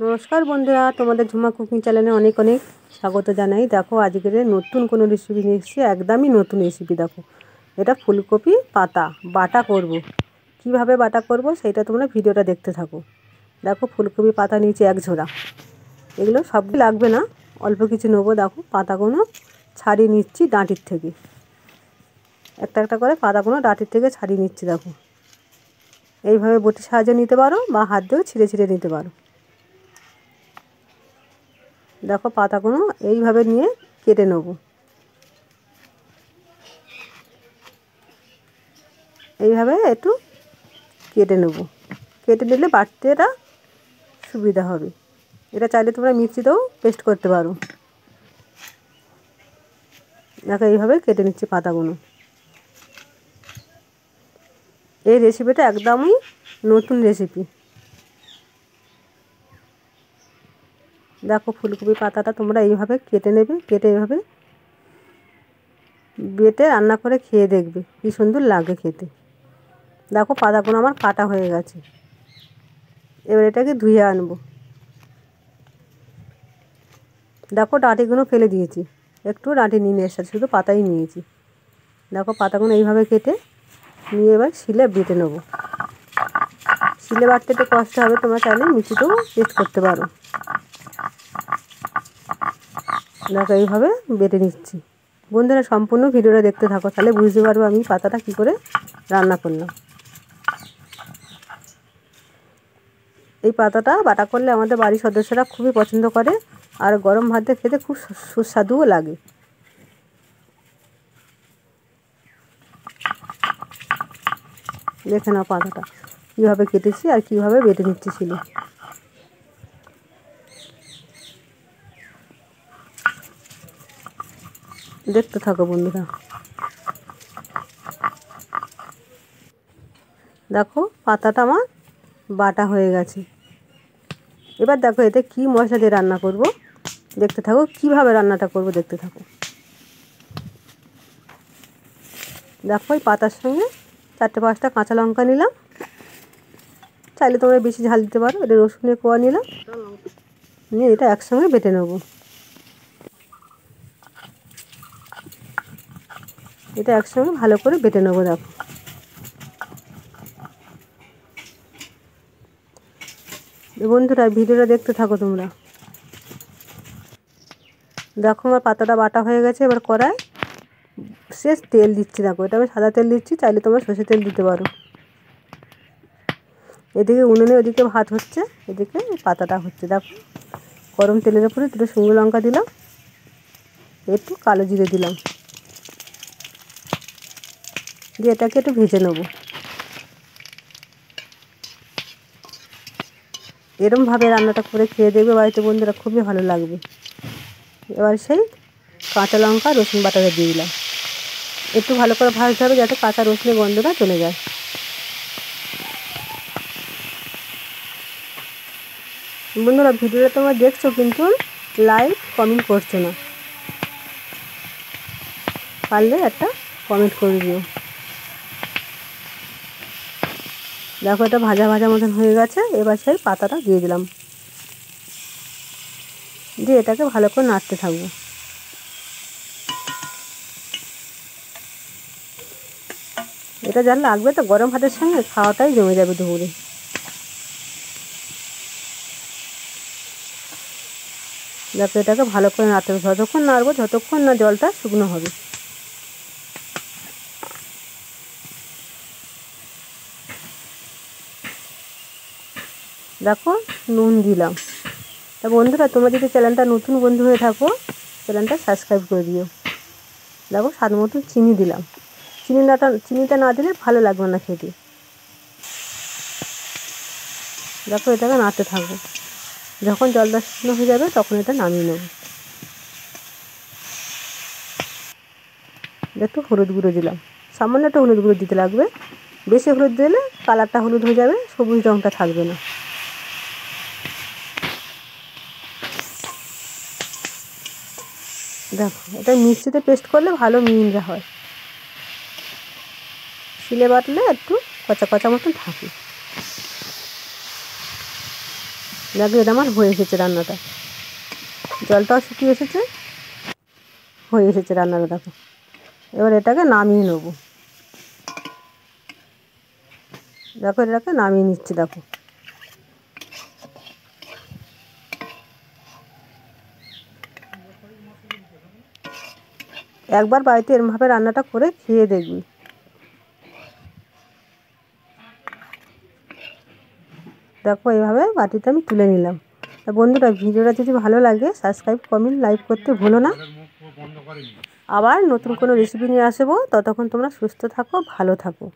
নমস্কার বন্ধুরা, তোমাদের ঝুমা কুকিং চ্যানেলে অনেক অনেক স্বাগত জানাই। দেখো আজকের নতুন কোনো রেসিপি নিয়ে এসেছি, একদমই নতুন রেসিপি। দেখো এটা ফুলকপি পাতা বাটা করব। কিভাবে বাটা করব সেটা তোমরা ভিডিওটা দেখতে থাকো। দেখো ফুলকপি পাতা নিচে এক ঝোড়া, এগুলো সবই লাগবে না, অল্প কিছু নেবো। দেখো পাতাগুলো ছাড়িয়ে নিচ্ছি ডাঁটির থেকে, একটা একটা করে পাতাগুলো ডাঁটির থেকে ছাড়িয়ে নিচ্ছি। দেখো এইভাবে বটির সাহায্যে নিতে পারো বা হাত দিয়েও ছিঁড়ে ছিঁড়ে নিতে পারো। দেখো পাতাগুলো এইভাবে নিয়ে কেটে নেব। এইভাবে একটু কেটে নেব, কেটে নিলে বাটতে এটা সুবিধা হবে। এটা চাইলে তোমরা মিক্সিতেও পেস্ট করতে পারো। দেখো এইভাবে কেটে নিচ্ছি পাতাগুলো। এই রেসিপিটা একদমই নতুন রেসিপি। দেখো ফুলকপি পাতাটা তোমরা এইভাবে কেটে নেবে, কেটে এইভাবে বেটে রান্না করে খেয়ে দেখবে কী সুন্দর লাগে খেতে। দেখো পাতাগুলো আমার কাটা হয়ে গেছে, এবার এটাকে ধুয়ে আনবো। দেখো ডাঁটিগুলো ফেলে দিয়েছি, একটু ডাঁটি নিয়ে এসেছি, শুধু পাতাই নিয়েছি। দেখো পাতাগুলো এইভাবে কেটে নিয়ে এবার শিলে বেটে নেবো। শিলে বাটতে একটু কষ্ট হবে, তোমরা চাইলে মিক্সিতেও পেস্ট করতে পারো। দেখো এইভাবে বেটে নিচ্ছি। বন্ধুরা সম্পূর্ণ ভিডিওটা দেখতে থাকো, তাহলে বুঝতে পারবো আমি পাতাটা কী করে রান্না করলাম। এই পাতাটা বাটা করলে আমাদের বাড়ির সদস্যরা খুবই পছন্দ করে, আর গরম ভাতে খেতে খুব সুস্বাদুও লাগে। দেখে নাও পাতাটা কীভাবে কেটেছি আর কীভাবে বেটে নিচ্ছি শিলে। দেখতে থাকো বন্ধুরা। দেখো পাতাটা আমার বাটা হয়ে গেছে। এবার দেখো এতে কী মশলা দিয়ে রান্না করব, দেখতে থাকো। কীভাবে রান্নাটা করব দেখতে থাকো। দেখো এই পাতার সঙ্গে 4-5টা কাঁচা লঙ্কা নিলাম, চাইলে তোমরা বেশি ঝাল দিতে পারো। এটা রসুনের কোয়া নিলাম, নিয়ে এটা একসঙ্গে বেটে নেব। এটা একসঙ্গে ভালো করে বেটে নেব। দেখো বন্ধুরা ভিডিওটা দেখতে থাকো তোমরা। দেখো আমার পাতাটা বাটা হয়ে গেছে। এবার কড়াই শেষ তেল দিচ্ছি। দেখো এটা আমি সাদা তেল দিচ্ছি, চাইলে তোমরা সরষের তেল দিতে পারো। এদিকে উনুনে ওদিকে ভাত হচ্ছে, এদিকে পাতাটা হচ্ছে। দেখো গরম তেলের উপরে দুটো শুকনো লঙ্কা দিলাম, একটু কালো জিরে দিলাম, দিয়ে এটাকে একটু ভেজে নেব। এরমভাবে রান্নাটা করে খেয়ে দেখবে বাড়িতে বন্ধুরা, খুবই ভালো লাগবে। এবার সেই কাঁচা লঙ্কা রসুন বাটাটা দিয়ে দিলাম। একটু ভালো করে ভাজতে হবে যাতে কাঁচা রসুনের গন্ধটা চলে যায়। বন্ধুরা ভিডিওটা তোমরা দেখছো কিন্তু লাইক কমেন্ট করছো না, পারলে একটা কমেন্ট করে দিও। দেখো এটা ভাজা ভাজা মতন হয়ে গেছে। এবার সেই পাতাটা দিয়ে দিলাম, দিয়ে এটাকে ভালো করে নাড়তে থাকবো। এটা যা লাগবে তো গরম ভাতের সঙ্গে খাওয়াটাই জমে যাবে দুপুরে। দেখো এটাকে ভালো করে নাড়তে হবে, যতক্ষণ নাড়বো যতক্ষণ না জলটা শুকনো হবে। দেখো নুন দিলাম। তা বন্ধুরা তোমরা যদি চ্যানেলটা নতুন বন্ধু হয়ে থাকো, চ্যানেলটা সাবস্ক্রাইব করে দিও। দেখো স্বাদ মতো চিনি দিলাম, চিনিটা না দিলে ভালো লাগবে না খেতে। দেখো এটাকে নাড়তে থাকবো, যখন জলটা শুকনো হয়ে যাবে তখন এটা নামিয়ে নেব। একটু হলুদ গুঁড়ো দিলাম, সামান্য একটু হলুদ গুঁড়ো দিতে লাগবে, বেশি হলুদ দিলে কালারটা হলুদ হয়ে যাবে, সবুজ রঙটা থাকবে না। দেখো এটা মিক্সিতে পেস্ট করলে ভালো মিহিনরা হয়, শিলে বাটলে একটু কচা কচা মতন থাকে। দেখো এটা আমার হয়ে এসেছে রান্নাটা, জলটাও শুকিয়ে এসেছে, হয়ে এসেছে রান্নাটা দেখো। এবার এটাকে নামিয়ে নেবো, দেখো এটাকে নামিয়ে নিচ্ছি দেখো। একবার বাড়িতে এরমভাবে রান্নাটা করে খেয়ে দেখবি। দেখো এইভাবে বাটিতে আমি তুলে নিলাম। তা বন্ধুরা, ভিডিওটা যদি ভালো লাগে সাবস্ক্রাইব কমেন্ট লাইক করতে ভুলো না। আবার নতুন কোনো রেসিপি নিয়ে আসবো, ততক্ষণ তোমরা সুস্থ থাকো, ভালো থাকো।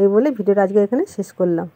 এই বলে ভিডিওটা আজকে এখানে শেষ করলাম।